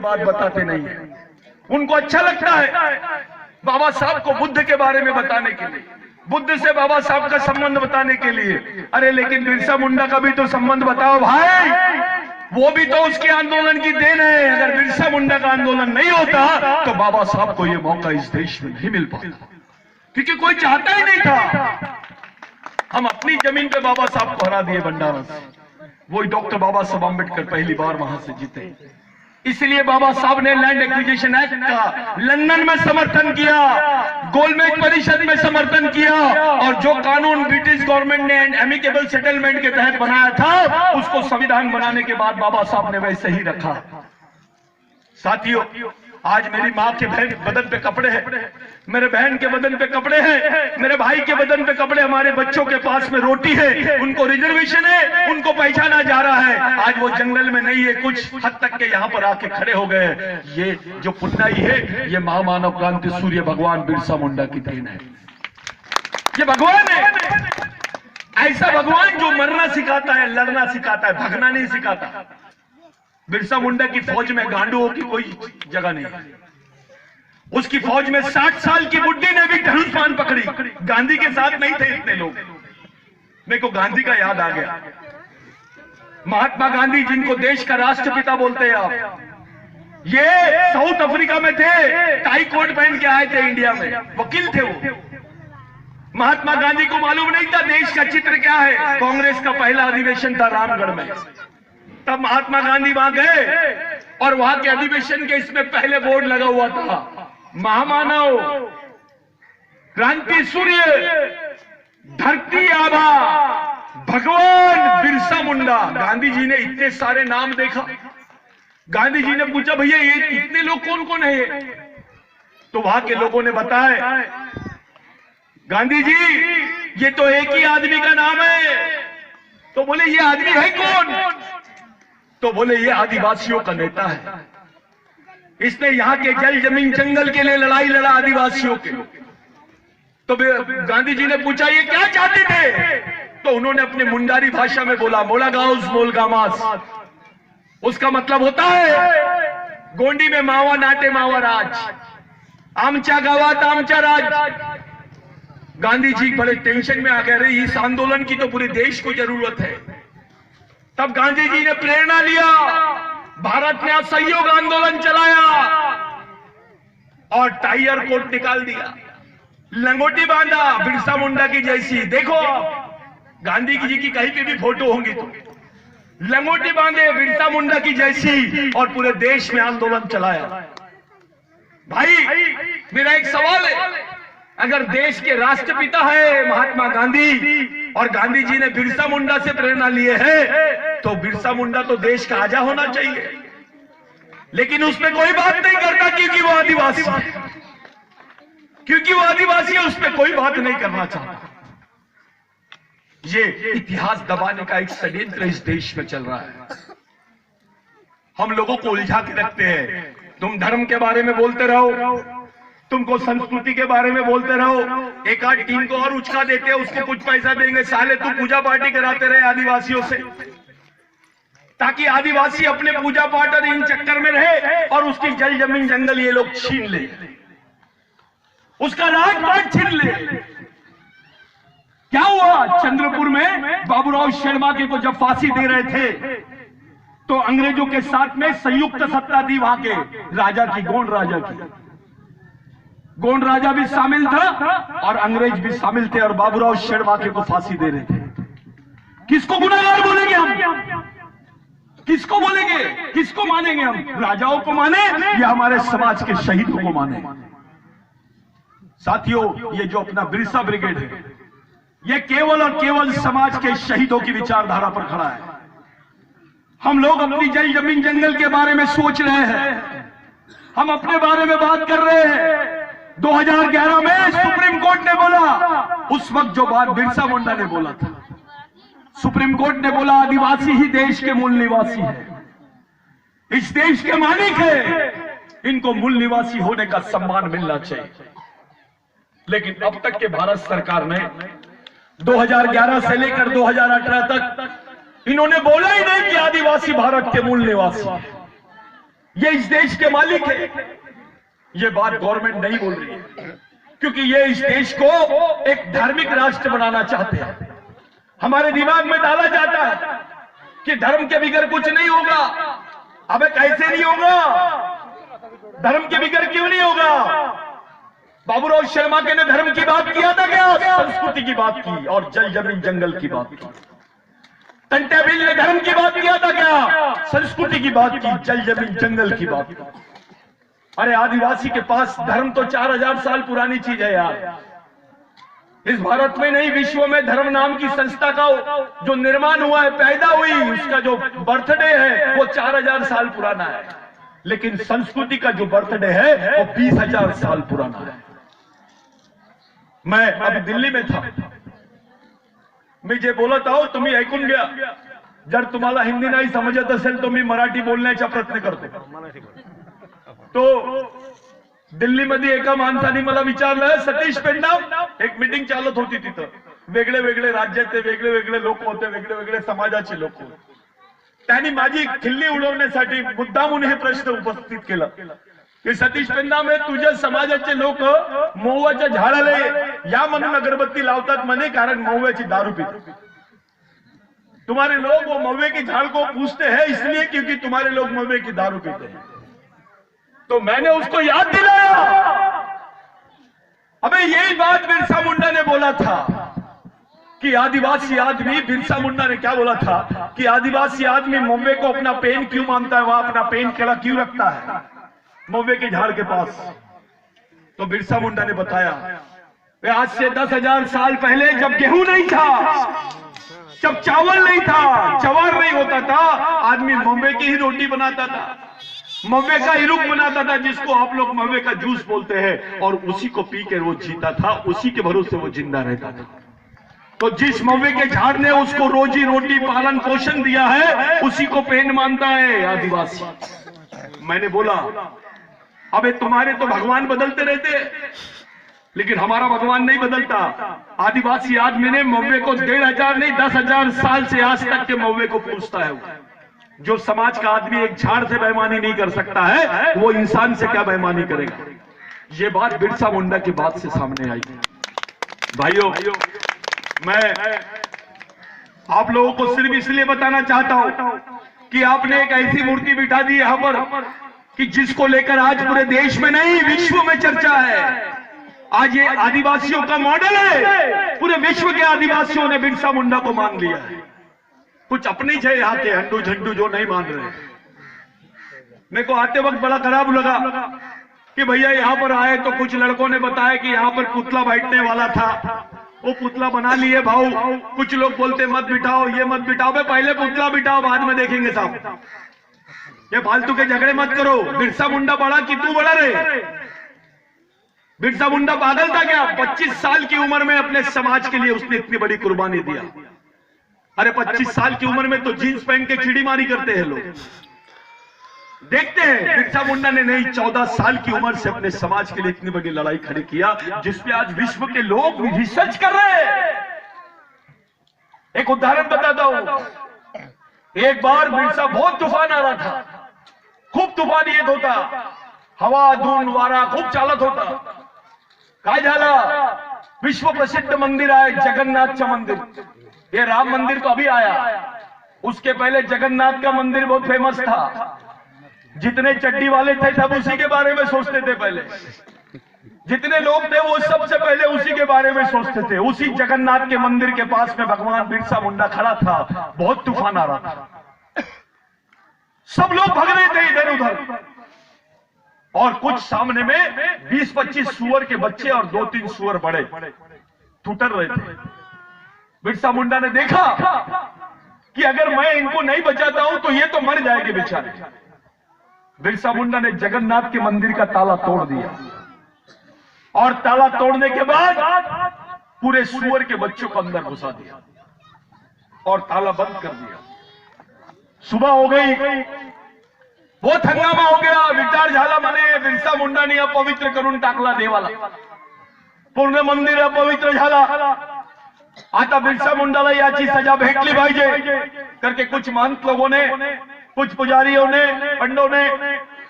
बात बताते नहीं है। उनको अच्छा लगता है बाबा साहब को बुद्ध के बारे में बताने के लिए, बुद्ध से बाबा साहब का संबंध बताने के लिए। अरे लेकिन बिरसा मुंडा का भी तो संबंध बताओ भाई, वो भी तो उसके आंदोलन की देन है। अगर बिरसा मुंडा का आंदोलन नहीं होता तो बाबा साहब को ये मौका इस देश में नहीं मिल पाता, क्योंकि कोई चाहता ही नहीं था। हम अपनी जमीन पे बाबा साहब को हरा दिए भंडारा से, वही डॉक्टर बाबा साहब अम्बेडकर पहली बार वहां से जीते। इसलिए बाबा साहब ने लैंड एक्विजिशन एक्ट का लंदन में समर्थन किया, गोलमेज परिषद में समर्थन किया, और जो कानून ब्रिटिश गवर्नमेंट ने एमिकेबल सेटलमेंट के तहत बनाया था उसको संविधान बनाने के बाद बाबा साहब ने वैसे ही रखा। साथियों, आज मेरी माँ के बदन पे कपड़े हैं, मेरे बहन के बदन पे कपड़े हैं, मेरे भाई के बदन पे कपड़े, हमारे बच्चों के पास में रोटी है, उनको रिजर्वेशन है, उनको पहचाना जा रहा है। आज वो जंगल में नहीं है, कुछ हद तक के यहाँ पर आके खड़े हो गए। ये जो पुन्नाई है ये महामानव क्रांति सूर्य भगवान बिरसा मुंडा की देन है। ये भगवान है, ऐसा भगवान जो मरना सिखाता है, लड़ना सिखाता है, भगना नहीं सिखाता। बिरसा मुंडा की फौज में गांडुओं की कोई जगह नहीं है। उसकी फौज में 60 साल की बुड्ढी ने भी धनुष्मान पकड़ी। गांधी के साथ नहीं थे इतने लोग। मेरे को गांधी का याद आ गया। महात्मा गांधी, जिनको देश का राष्ट्रपिता बोलते हैं आप, ये साउथ अफ्रीका में थे, टाई कोट पहन के आए थे इंडिया में, वकील थे वो। महात्मा गांधी को मालूम नहीं था देश का चित्र क्या है। कांग्रेस का पहला अधिवेशन था रामगढ़ में, तब महात्मा गांधी वहां गए और वहां के अधिवेशन के इसमें पहले बोर्ड लगा हुआ था, महामानव क्रांति सूर्य धरती आभा भगवान बिरसा मुंडा। गांधी जी ने इतने सारे नाम देखा। गांधी जी ने पूछा, भैया ये इतने लोग कौन कौन है? तो वहां के लोगों ने बताया, गांधी जी ये तो एक ही आदमी का नाम है। तो बोले ये आदमी है कौन? तो बोले ये आदिवासियों का नेता है, इसने यहाँ के जल जमीन जंगल के लिए लड़ाई लड़ा आदिवासियों के। तो गांधी जी ने पूछा ये क्या चाहते थे? तो उन्होंने अपने मुंडारी भाषा में बोला, मोला गाउस मोल गामास। उसका मतलब होता है गोंडी में मावा नाटे मावा राज, आमचा गावात आमचा राज। गांधी जी बड़े टेंशन में आ गए, रही इस आंदोलन की तो पूरे देश को जरूरत है। तब गांधी जी ने प्रेरणा लिया, भारत ने असहयोग आंदोलन चलाया और टाइगर कोट निकाल दिया, लंगोटी बांधा बिरसा मुंडा की जैसी। देखो गांधी जी की कहीं पे भी फोटो होंगी तो लंगोटी बांधे बिरसा मुंडा की जैसी, और पूरे देश में आंदोलन चलाया। भाई मेरा एक सवाल है, अगर देश के राष्ट्रपिता है महात्मा गांधी और गांधी जी ने बिरसा मुंडा से प्रेरणा लिए है, तो बिरसा मुंडा तो देश का आजा होना चाहिए। लेकिन उसमें कोई बात नहीं करता क्योंकि वो आदिवासी है, क्योंकि वो आदिवासी है, उसमें कोई बात नहीं करना चाहता। ये इतिहास दबाने का एक षड्यंत्र इस देश में चल रहा है। हम लोगों को उलझा के रखते हैं। तुम धर्म के बारे में बोलते रहो, तुमको संस्कृति के बारे में बोलते रहो, एक आध टीम को और उचका देते हैं, उसको कुछ पैसा देंगे, साले तू पूजा पार्टी कराते रहे आदिवासियों से, ताकि आदिवासी अपने पूजा पाठ और इन चक्कर में रहे और उसकी जल जमीन जंगल ये लोग छीन ले, उसका राजपाट छीन ले। क्या हुआ चंद्रपुर में? बाबूराव शेरमाके को जब फांसी दे रहे थे तो अंग्रेजों के साथ में संयुक्त सत्ता थी वहां के राजा की, गोंड राजा की। गोंड राजा भी शामिल था और अंग्रेज भी शामिल थे और बाबूराव शेरमाके को फांसी दे रहे थे। किसको गुनहगार बोलेंगे हम? किसको बोलेंगे? किसको मानेंगे हम? राजाओं को माने या हमारे समाज के शहीदों को माने? साथियों, ये जो अपना बिरसा ब्रिगेड है, ये केवल और केवल समाज के शहीदों की विचारधारा पर खड़ा है। हम लोग अपनी जल जमीन जंगल के बारे में सोच रहे हैं, हम अपने बारे में बात कर रहे हैं। 2011 में सुप्रीम कोर्ट ने बोला, उस वक्त जो बात बिरसा मुंडा ने बोला था, सुप्रीम कोर्ट ने बोला आदिवासी ही देश के मूल निवासी है, इस देश के मालिक है, इनको मूल निवासी होने का सम्मान मिलना चाहिए। लेकिन अब तक के भारत सरकार ने 2011 से लेकर 2018 तक इन्होंने बोला ही नहीं कि आदिवासी भारत के मूल निवासी है। ये इस देश के मालिक है। ये बात गवर्नमेंट नहीं बोल रही है, क्योंकि ये इस देश को एक धार्मिक राष्ट्र बनाना चाहते हैं। हमारे दिमाग में डाला जाता है कि धर्म के बगैर कुछ नहीं होगा। अबे कैसे नहीं होगा? धर्म के बगैर क्यों नहीं होगा? बाबूराव शर्मा के ने धर्म की बात किया था क्या? संस्कृति की बात की और जल जमीन जंगल की बात की। तंटेबिल ने धर्म की बात किया था क्या? संस्कृति की बात की, जल जमीन जंगल की बात की। अरे आदिवासी के पास धर्म तो 4000 साल पुरानी चीज है यार। इस भारत में नहीं, विश्व में धर्म नाम की संस्था का जो निर्माण हुआ है, पैदा हुई, उसका जो बर्थडे है वो 4000 साल पुराना है। लेकिन संस्कृति का जो बर्थडे है वो 20,000 साल पुराना है। मैं अभी दिल्ली में था, मी जे बोलत आहो तुम्ही ऐकून घ्या। जर तुम्हाला हिंदी नाही समजत असेल तो मी मराठी बोलण्याचा प्रयत्न करतो। तो दिल्लीमध्ये एका माणसाने मला विचारलं, सतीश पेंडाव, एक मीटिंग चालत होती तिथं, वेगळे वेगळे राज्याचे वेगळे वेगळे लोक होते, वेगळे वेगळे समाजाचे लोक होते। त्यांनी माझी खिल्ली उडवण्यासाठी मुद्दामून हे प्रश्न उपस्थित केला की सतीश पेंडाव, तुझ्या समाजाचे लोक महुआच्या झाडाला या म्हणून अगरबत्ती लावतात म्हणे, कारण महुआची दारू पीते। तुम्हारे लोग वो महुए की झाड़ को पूजते हैं इसलिए क्योंकि तुम्हारे लोग महुए की दारू पीते हैं। तो मैंने उसको याद दिलाया, अबे यही बात बिरसा मुंडा ने बोला था कि आदिवासी आदमी, बिरसा मुंडा ने क्या बोला था कि आदिवासी आदमी महुए को अपना पेन क्यों मानता है, वह अपना पेन केला क्यों रखता है महुए के झाड़ के पास। तो बिरसा मुंडा ने बताया, आज से 10,000 साल पहले जब गेहूं नहीं था, जब चावल नहीं था, जवार नहीं होता था, आदमी महुए की ही रोटी बनाता था, महुए का इरुक बनाता था, जिसको आप लोग महुए का जूस बोलते हैं, और उसी को पी कर वो जीता था, उसी के भरोसे वो जिंदा रहता था। तो जिस महुए के झाड़ ने उसको रोजी रोटी पालन पोषण दिया है, उसी को पेन मानता है आदिवासी। मैंने बोला, अबे तुम्हारे तो भगवान बदलते रहते, लेकिन हमारा भगवान नहीं बदलता। आदिवासी आदमी ने महुए को 1,500 नहीं 10,000 साल से आज तक के महुए को पूछता है। जो समाज का आदमी एक झाड़ से बेईमानी नहीं कर सकता है, वो इंसान से क्या बेईमानी करेगा। ये बात बिरसा मुंडा की बात से सामने आई। भाइयों, मैं आप लोगों को सिर्फ इसलिए बताना चाहता हूं कि आपने एक ऐसी मूर्ति बिठा दी यहां पर कि जिसको लेकर आज पूरे देश में नहीं, विश्व में चर्चा है। आज ये आदिवासियों का मॉडल है, पूरे विश्व के आदिवासियों ने बिरसा मुंडा को मान लिया है। कुछ अपने ही है यहाँ के हंडू झंडू जो नहीं मान रहे। मेरे को आते वक्त बड़ा खराब लगा कि भैया यहाँ पर आए तो कुछ लड़कों ने बताया कि यहाँ पर पुतला बैठने वाला था, वो पुतला बना लिए भाऊ। कुछ लोग बोलते मत बिठाओ, ये मत बिठाओ। पहले पुतला बिठाओ, बाद में देखेंगे साहब। ये फालतू के झगड़े मत करो। बिरसा मुंडा बड़ा कि तू बड़ा रहे? बिरसा मुंडा पागल था क्या? 25 साल की उम्र में अपने समाज के लिए उसने इतनी बड़ी कुर्बानी दिया। अरे 25 साल की उम्र में तो जीन्स पहन के चिड़ीमारी करते हैं लोग, देखते हैं। बिरसा मुंडा ने नहीं, 14 साल की उम्र से अपने समाज के लिए इतनी बड़ी लड़ाई खड़ी किया, जिसपे आज विश्व के लोग रिसर्च कर रहे हैं। एक उदाहरण बताता हूं। एक बार बिरसा, बहुत तूफान आ रहा था, खूब तूफान येत होता, हवा धून वारा खूप चालत होता। काय झालं? विश्व प्रसिद्ध मंदिर आहे जगन्नाथचं मंदिर, ये राम मंदिर तो अभी आया, उसके पहले जगन्नाथ का मंदिर बहुत फेमस था। जितने चड्डी वाले थे सब उसी के बारे में सोचते थे पहले, जितने लोग थे वो सबसे पहले उसी के बारे में सोचते थे। उसी जगन्नाथ के मंदिर के पास में भगवान बिरसा मुंडा खड़ा था। बहुत तूफान आ रहा था, सब लोग भाग रहे थे इधर उधर, और कुछ सामने में 20-25 सुअर के बच्चे और 2-3 सुअर बड़े ठुटर रहे थे। बिरसा मुंडा ने देखा कि अगर मैं इनको नहीं बचाता हूं तो ये तो मर जाएंगे बेचारे। बिरसा मुंडा ने जगन्नाथ के मंदिर का ताला तोड़ दिया, और ताला तोड़ने के बाद पूरे सुअर के बच्चों को अंदर घुसा दिया और ताला बंद कर दिया। सुबह हो गई, बहुत हंगामा हो गया, विचार झाला म्हणे बिरसा मुंडाने अपवित्र करून टाकला देवाला, पूर्ण मंदिर अपवित्र झाला, आता बिरसा मुंडाला याची सजा भेटली पाहिजे करके कुछ महंत लोगों ने, कुछ पुजारियों ने, पंडों ने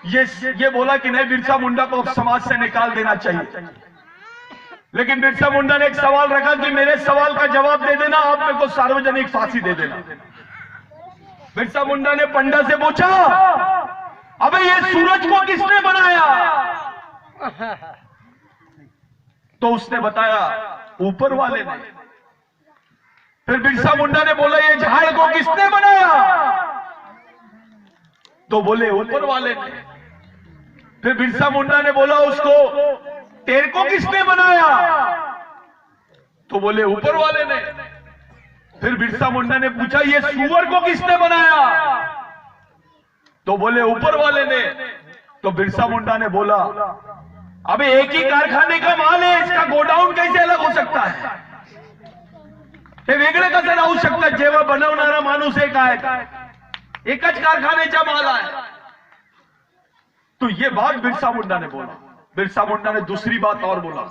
ये बोला कि नहीं, बिरसा मुंडा को समाज से निकाल देना चाहिए। लेकिन बिरसा मुंडा ने एक सवाल रखा कि मेरे सवाल का जवाब दे देना, आप मेरे को सार्वजनिक फांसी दे देना। बिरसा मुंडा ने पंडा से पूछा, अबे ये सूरज को किसने बनाया? तो उसने बताया, ऊपर वाले ने। फिर बिरसा मुंडा ने बोला, ये झाड़ को किसने बनाया? तो बोले ऊपर वाले ने। फिर बिरसा मुंडा ने बोला उसको, तेरे को किसने बनाया? तो बोले ऊपर वाले ने। फिर बिरसा मुंडा ने पूछा, ये सूअर को किसने बनाया? तो बोले ऊपर वाले ने। तो बिरसा मुंडा ने बोला, अबे एक ही कारखाने का माल है, इसका गोडाउन कैसे अलग हो सकता है? हे वेगळे कसं राहू शकतात जेव्हा बनवणारा माणूस एक आहे, एकच कारखान्याचा माल आहे? तो ये बात बिरसा मुंडा ने बोला। बिरसा मुंडा ने दूसरी बात और बोला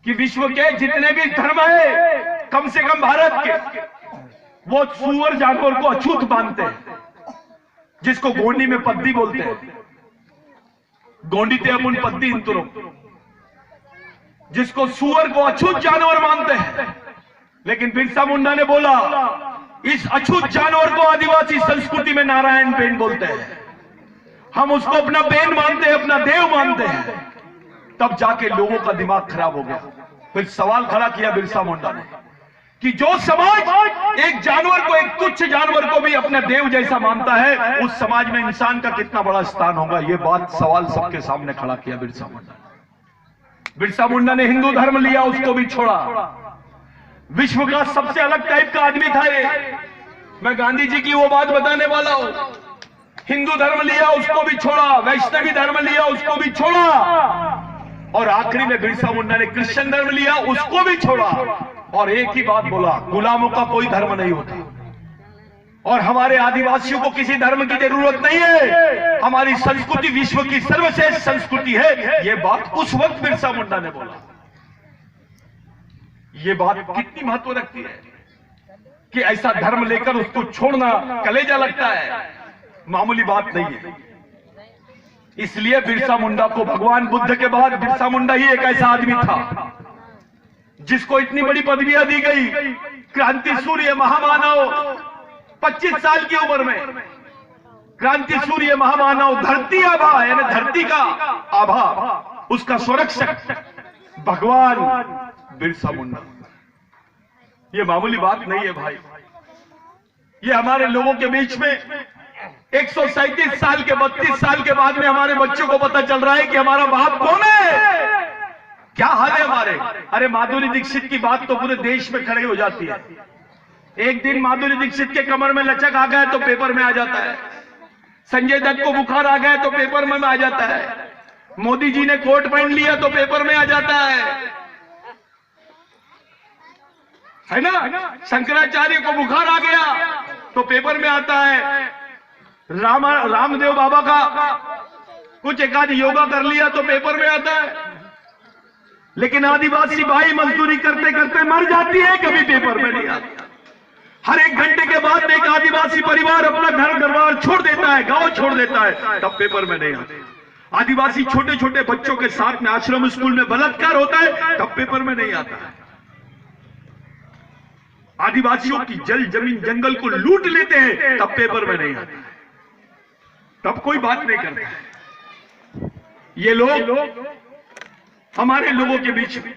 कि विश्व के जितने भी धर्म है, कम से कम भारत के, वो सुअर जानवर को अछूत मानते हैं, जिसको गोंडी में पद्दी बोलते हैं। गोंडी ते अमुन पद्दी इंतरो, जिसको सुअर को अछूत जानवर मानते हैं। लेकिन बिरसा मुंडा ने बोला, इस अछूत जानवर को आदिवासी संस्कृति में नारायण पेन बोलते हैं, हम उसको अपना पेन मानते हैं, अपना देव मानते हैं। तब जाके लोगों का दिमाग खराब हो गया। फिर सवाल खड़ा किया बिरसा मुंडा ने कि जो समाज एक जानवर को, एक तुच्छ जानवर को भी अपना देव जैसा मानता है, उस समाज में इंसान का कितना बड़ा स्थान होगा। ये बात सवाल सबके सामने खड़ा किया बिरसा मुंडा ने। बिरसा मुंडा ने हिंदू धर्म लिया, उसको भी छोड़ा। विश्व का सबसे अलग टाइप का आदमी था ये। मैं गांधी जी की वो बात बताने वाला हूं। हिंदू धर्म लिया, उसको भी छोड़ा। वैष्णवी धर्म लिया, उसको भी छोड़ा। और आखिरी में बिरसा मुंडा ने क्रिश्चियन धर्म लिया, उसको भी छोड़ा। और एक ही बात बोला, गुलामों का कोई धर्म नहीं होता, और हमारे आदिवासियों को किसी धर्म की जरूरत नहीं है, हमारी संस्कृति विश्व की सर्वश्रेष्ठ संस्कृति है। ये बात उस वक्त बिरसा मुंडा ने बोला। ये बात कितनी महत्व रखती है कि ऐसा धर्म लेकर उसको छोड़ना कलेजा लगता है, मामूली बात नहीं है। इसलिए बिरसा मुंडा को भगवान बुद्ध के बाद बिरसा मुंडा ही एक ऐसा आदमी था जिसको इतनी बड़ी पदवियां दी गई। क्रांति सूर्य महामानव, 25 साल की उम्र में क्रांति सूर्य महामानव, धरती आभा यानी धरती का आभा, उसका संरक्षक भगवान बिरसा मुंडा। ये मामूली बात नहीं है भाई। ये हमारे लोगों के बीच में 137 साल के 32 साल के बाद में हमारे बच्चों को पता चल रहा है कि हमारा बाप कौन है, क्या हाल है हमारे। अरे माधुरी दीक्षित की बात तो पूरे देश में खड़ी हो जाती है। एक दिन माधुरी दीक्षित के कमर में लचक आ गया तो पेपर में आ जाता है। संजय दत्त को बुखार आ गया तो पेपर में आ जाता है। मोदी जी ने कोट पहन लिया तो पेपर में आ जाता है ना। शंकराचार्य को बुखार आ गया तो पेपर में आता है। रामदेव बाबा का कुछ एकाध योगा कर लिया तो पेपर में आता है। लेकिन आदिवासी भाई मजदूरी करते करते मर जाती है, कभी पेपर में नहीं आती। हर एक घंटे के बाद एक आदिवासी परिवार अपना घर दरबार छोड़ देता है, गांव छोड़ देता है, तब पेपर में नहीं आते। आदिवासी छोटे छोटे बच्चों के साथ में आश्रम स्कूल में बलात्कार होता है, तब पेपर में नहीं आता है। आदिवासियों की जल जमीन जंगल को लूट लेते हैं, तब पेपर में नहीं आते, तब कोई बात नहीं करता। ये लोग हमारे लोगों के बीच में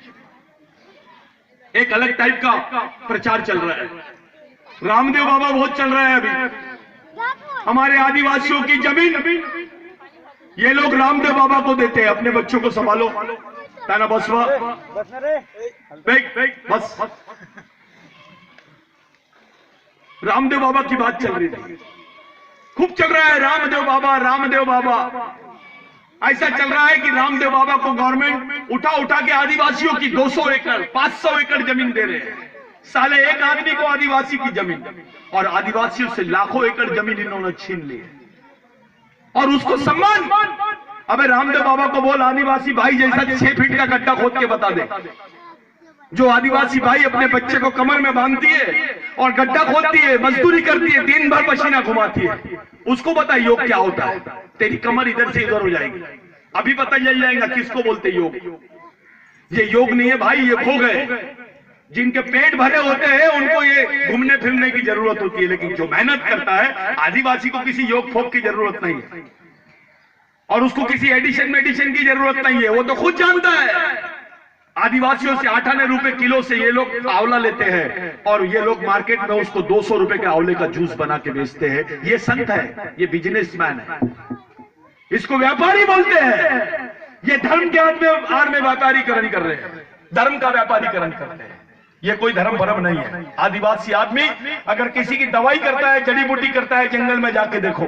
एक अलग टाइप का प्रचार चल रहा है। रामदेव बाबा बहुत चल रहा है अभी। हमारे आदिवासियों की जमीन ये लोग रामदेव बाबा को देते हैं। अपने बच्चों को संभालो, ताना बसवा बस। रामदेव बाबा की बात चल रही थी, खूब चल रहा है रामदेव बाबा, रामदेव बाबा। ऐसा चल रहा है कि रामदेव बाबा को गवर्नमेंट उठा उठा के आदिवासियों की 200 एकड़ 500 एकड़ जमीन दे रहे हैं। साले एक आदमी को आदिवासी की जमीन, और आदिवासियों से लाखों एकड़ जमीन इन्होंने छीन ली है, और उसको सम्मान। अबे रामदेव बाबा को बोल आदिवासी भाई जैसा 6 फीट का गड्ढा खोद के बता दे, जो आदिवासी भाई अपने बच्चे को कमर में बांधती है और गड्ढा खोदती है, मजदूरी करती है, दिन भर पसीना घुमाती है, उसको पता है योग क्या होता है। तेरी कमर इधर से इधर हो जाएगी, अभी पता चल जाएगा किसको बोलते योग। ये योग नहीं है भाई, ये खो गए। जिनके पेट भरे होते हैं उनको ये घूमने फिरने की जरूरत होती है, लेकिन जो मेहनत करता है, आदिवासी को किसी योग फोक की जरूरत नहीं है और उसको किसी एडिशन मेडिशन की जरूरत नहीं है। वो तो खुद जानता है। आदिवासियों से 8 रुपए किलो से ये लोग आंवला लेते हैं और ये लोग मार्केट में उसको 200 रुपए के आंवले का जूस बना के बेचते हैं। ये संत है, ये बिजनेसमैन है, इसको व्यापारी बोलते हैं। ये धर्म के आड़ में व्यापारीकरण कर रहे हैं, धर्म का व्यापारीकरण करते हैं। ये कोई धर्म भरम नहीं है। आदिवासी आदमी अगर किसी की दवाई करता है, जड़ी बूटी करता है, जंगल में जाके देखो,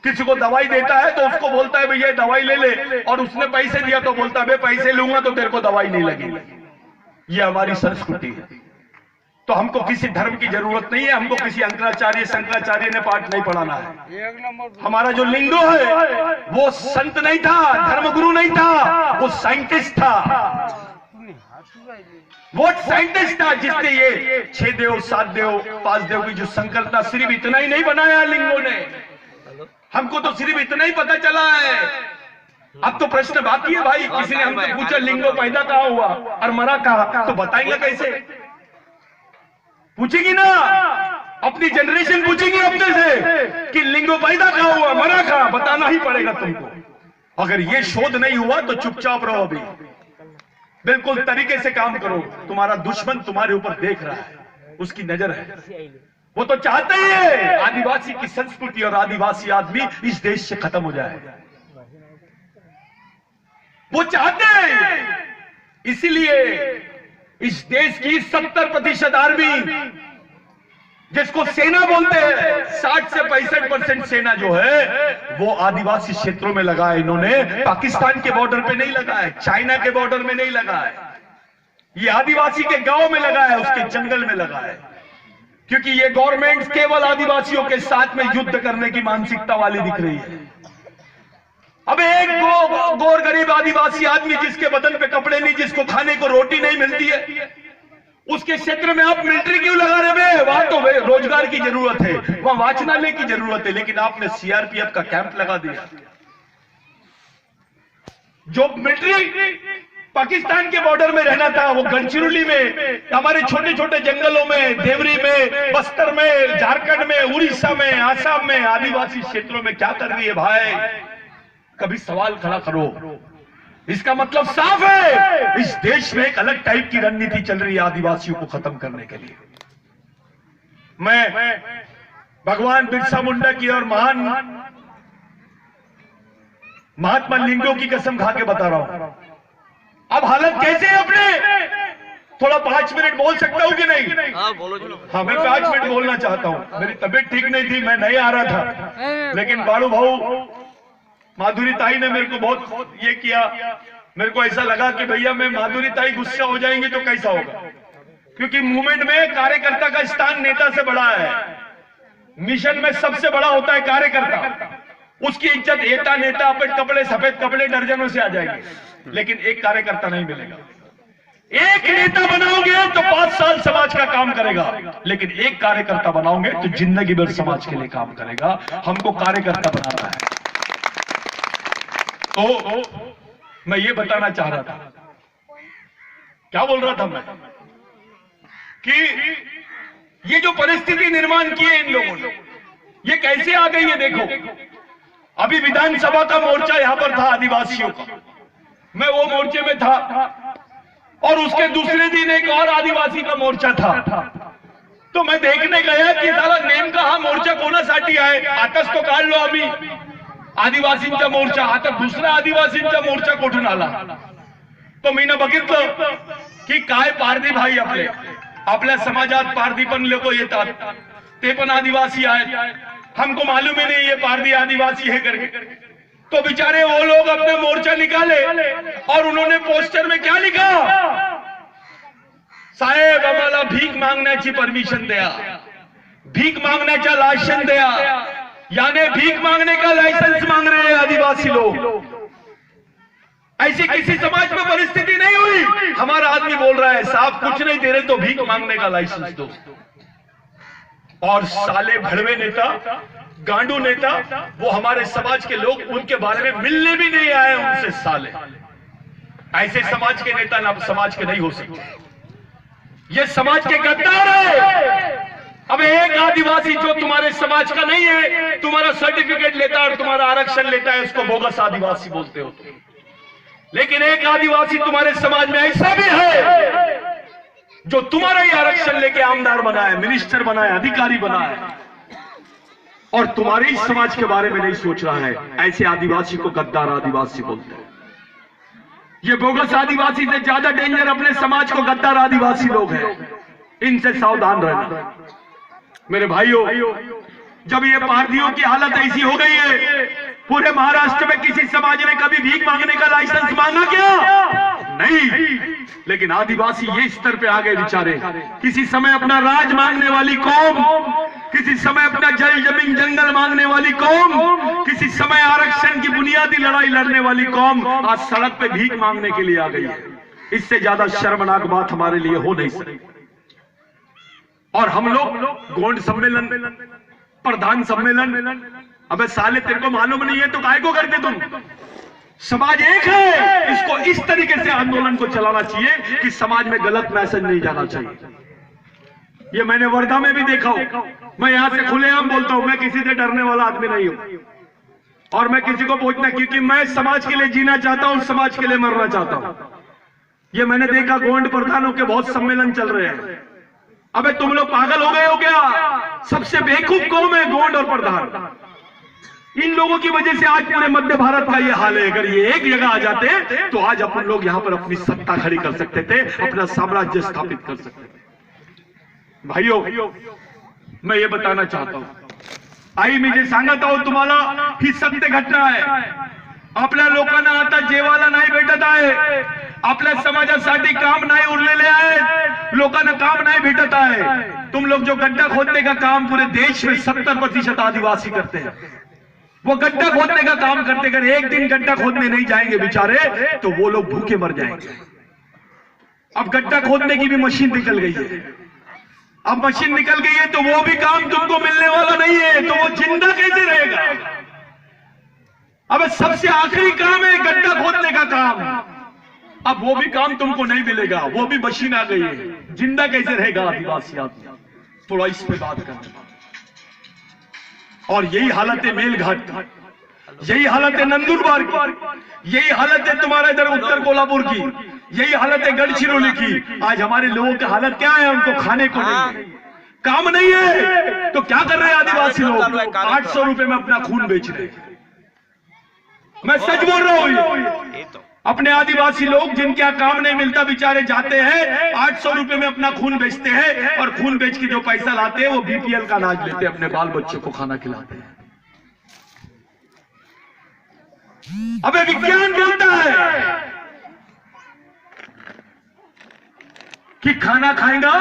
किसी को दवाई देता है तो उसको बोलता है भैया दवाई ले ले, और उसने पैसे दिया तो बोलता है पैसे लूंगा तो तेरे को दवाई नहीं लगेगी। ये हमारी संस्कृति है। तो हमको किसी धर्म की जरूरत नहीं है, हमको किसी शंकराचार्य ने पाठ नहीं पढ़ाना है। हमारा जो लिंगो है वो संत नहीं था, धर्मगुरु नहीं था, वो साइंटिस्ट था। वो साइंटिस्ट था जिसने ये 6 देव 7 देव 5 देव की जो संकल्पना, सिर्फ इतना ही नहीं बनाया लिंगों ने। हमको तो सिर्फ इतना ही पता चला है। अब तो प्रश्न बाकी है भाई। किसी ने हमसे पूछा लिंगो पैदा कहाँ हुआ और मरा कहाँ, तो बताएंगे कैसे? पूछेगी ना, अपनी जनरेशन पूछेगी अपने से कि लिंगो पैदा कहाँ हुआ, मरा कहाँ, बताना ही पड़ेगा तुमको। अगर ये शोध नहीं हुआ तो चुपचाप रहो, अभी बिल्कुल तरीके से काम करो। तुम्हारा दुश्मन तुम्हारे ऊपर देख रहा है, उसकी नजर है। वो तो चाहते ही है आदिवासी की संस्कृति और आदिवासी आदमी इस देश से खत्म हो जाए। वो चाहते हैं, इसीलिए इस देश की 70% आर्मी, जिसको सेना बोलते हैं, 60 से 65% सेना जो है वो आदिवासी क्षेत्रों में लगा है। इन्होंने पाकिस्तान के बॉर्डर पे नहीं लगा है, चाइना के बॉर्डर में नहीं लगा है, ये आदिवासी के गांव में लगा है, उसके जंगल में लगा है। क्योंकि ये गवर्नमेंट केवल आदिवासियों के साथ में युद्ध करने की मानसिकता वाली दिख रही है। अब एक गोर गरीब आदिवासी आदमी जिसके बदन पे कपड़े नहीं, जिसको खाने को रोटी नहीं मिलती है, उसके क्षेत्र में आप मिलिट्री क्यों लगा रहे हैं? वहां तो रोजगार की जरूरत है, वहां वाचनालय की जरूरत है, लेकिन आपने सीआरपीएफ का कैंप लगा दिया। जो मिलिट्री पाकिस्तान के बॉर्डर में रहना था, वो गढ़चिरौली में, हमारे छोटे छोटे जंगलों में, देवरी में, बस्तर में, झारखंड में, उड़ीसा में, आसाम में, आदिवासी क्षेत्रों में क्या कर रही है भाई? कभी सवाल खड़ा करो। इसका मतलब साफ है, इस देश में एक अलग टाइप की रणनीति चल रही है आदिवासियों को खत्म करने के लिए। मैं भगवान बिरसा मुंडा की और महान महात्मा लिंगो की कसम खा के बता रहा हूं। अब हालत कैसे है अपने? थोड़ा 5 मिनट बोल सकता हूं कि नहीं? हाँ बोलो। हाँ, मैं 5 मिनट बोलना चाहता हूं। मेरी तबीयत ठीक नहीं थी, मैं नहीं आ रहा था, लेकिन बाड़ू भाऊ माधुरी ताई ने मेरे को बहुत ये किया। मेरे को ऐसा लगा कि भैया मैं माधुरी ताई गुस्सा हो जाएंगे तो कैसा होगा, क्योंकि मूवमेंट में कार्यकर्ता का स्थान नेता से बड़ा है। मिशन में सबसे बड़ा होता है कार्यकर्ता, उसकी इज्जत एता नेता अपन कपड़े सफेद कपड़े दर्जनों से आ जाएंगे, लेकिन एक कार्यकर्ता नहीं मिलेगा। एक नेता बनाओगे तो 5 साल समाज का काम करेगा, लेकिन एक कार्यकर्ता बनाओगे तो जिंदगी भर समाज के लिए काम करेगा। हमको कार्यकर्ता बनाना है। तो मैं ये बताना चाह रहा था, क्या बोल रहा था मैं, कि ये जो परिस्थिति निर्माण की है इन लोगों ने, ये कैसे आ गई है? देखो, अभी विधानसभा का मोर्चा यहां पर था आदिवासियों का, मैं वो मोर्चे में था, और उसके दूसरे दिन एक और आदिवासी का मोर्चा था। तो मैं देखने गया की साला नेमका हा मोर्चा कोणासाठी आहे, आताच तो काढलो आम्ही आदिवासींचा मोर्चा, आता दुसरा आदिवासींचा मोर्चा कुठून आला? तो मी बघितलं की काय पारधी भाई आपल्या समाजात पारधी पण लोक येतात, ते पण आदिवासी आहेत, हमको मालूम ही नहीं ये पारधी आदिवासी है करके। तो बेचारे वो लोग अपना मोर्चा निकाले और उन्होंने पोस्टर में क्या लिखा? साहेब आम्हाला भीक मागण्याची परमिशन द्या, भीक मागण्याचा लायसन द्या, यानी भीख मांगने का लाइसेंस मांग रहे हैं आदिवासी लोग। ऐसी किसी समाज में परिस्थिति नहीं हुई। हमारा आदमी बोल रहा है साहब कुछ नहीं दे रहे तो भीख मांगने का लाइसेंस दो, और साले भड़वे नेता, गांडू नेता, वो हमारे समाज के लोग उनके बारे में मिलने भी नहीं आए उनसे साले। ऐसे समाज के नेता ना समाज के नहीं हो सकते, ये समाज के गद्दार है। अब एक आदिवासी जो तुम्हारे समाज का नहीं है, तुम्हारा सर्टिफिकेट लेता है और तुम्हारा आरक्षण लेता है, उसको बोगस आदिवासी बोलते हो तुम। लेकिन एक आदिवासी तुम्हारे समाज में ऐसा भी है जो तुम्हारा ही आरक्षण लेके आमदार बना है, मिनिस्टर बना है, अधिकारी बना है, और तुम्हारे ही समाज के बारे में नहीं सोच रहा है। ऐसे आदिवासी को गद्दार आदिवासी बोलते हैं। ये बोगस आदिवासी से ज्यादा डेंजर अपने समाज को गद्दार आदिवासी लोग हैं। इनसे सावधान रहना मेरे भाइयों। जब ये पारधियों की हालत ऐसी हो गई है, पूरे महाराष्ट्र में किसी समाज ने कभी भीख मांगने का लाइसेंस मांगा क्या? नहीं। लेकिन आदिवासी ये स्तर पे आ गए बेचारे। किसी समय अपना राज मांगने वाली कौम, किसी समय अपना जल जमीन जंगल मांगने वाली कौम, किसी समय आरक्षण की बुनियादी लड़ाई लड़ने वाली कौम आज सड़क पे भीख मांगने के लिए आ गई है। इससे ज्यादा शर्मनाक बात हमारे लिए हो नहीं सकती। और हम लोग गोंड सम्मेलन, प्रधान सम्मेलन, अबे साले तेरे को मालूम नहीं है तो काय को करते तुम? समाज एक है, इसको इस तरीके से आंदोलन को चलाना चाहिए कि समाज में गलत मैसेज नहीं जाना चाहिए। ये मैंने वर्धा में भी देखा हो। मैं यहां से खुलेआम बोलता हूं, मैं किसी से डरने वाला आदमी नहीं हूं, और मैं किसी को पूछना, क्योंकि मैं समाज के लिए जीना चाहता हूं, समाज के लिए मरना चाहता हूं। ये मैंने देखा गोंड प्रधानों के बहुत सम्मेलन चल रहे हैं। अबे तुम लोग पागल हो गए हो क्या? सबसे बेवकूफ कौम है गोंड और प्रधान। इन लोगों की वजह से आज पूरे मध्य भारत का ये हाल है। अगर ये एक जगह आ जाते तो आज अपन लोग यहां पर अपनी सत्ता खड़ी कर सकते थे, अपना साम्राज्य स्थापित कर सकते थे। भाइयों, मैं ये बताना चाहता हूं, आई मी जे सांगत आहोत तुम्हाला ही सत्य घटना आहे। आपल्या लोकांना आता जेवायला नाही भेटत आहे, आपल्या समाजासाठी काम नाही उरलेले आहेत, लोकांना काम नहीं भेटत आहे। तुम लोग जो गड्ढा खोदने का काम पूरे देश में 70% आदिवासी करते हैं, वो गड्ढा खोदने का काम करते, अगर एक दिन गड्ढा खोदने नहीं जाएंगे बेचारे तो वो लोग भूखे मर जाएंगे। अब गड्ढा खोदने की भी मशीन निकल गई है। अब मशीन निकल गई है तो वो भी काम तुमको मिलने वाला नहीं है, तो वो जिंदा कैसे रहेगा? अब सबसे आखिरी काम है गड्ढा खोदने का काम, अब वो भी काम तुमको नहीं मिलेगा, वो भी मशीन आ गई है। जिंदा कैसे रहेगा आदिवासी आदमी? थोड़ा इस पे बात करना। और यही हालत है मेलघाट, यही हालत है नंदुरबार की, यही हालत है तुम्हारा इधर उत्तर कोल्हापुर की, यही हालत है गढ़चिरौली की। आज हमारे लोगों की हालत क्या है? उनको खाने को नहीं, काम नहीं है, तो क्या कर रहे हैं आदिवासी लोग? 800 रुपए में अपना खून बेच रहे हैं। मैं सच बोल रहा हूं। अपने आदिवासी लोग जिनके यहाँ काम नहीं मिलता बेचारे जाते हैं, 800 रुपए में अपना खून बेचते हैं, और खून बेच के जो पैसा लाते हैं वो बीपीएल का अनाज लेते हैं, अपने बाल बच्चों को खाना खिलाते हैं। अबे विज्ञान बोलता है कि खाना खाएगा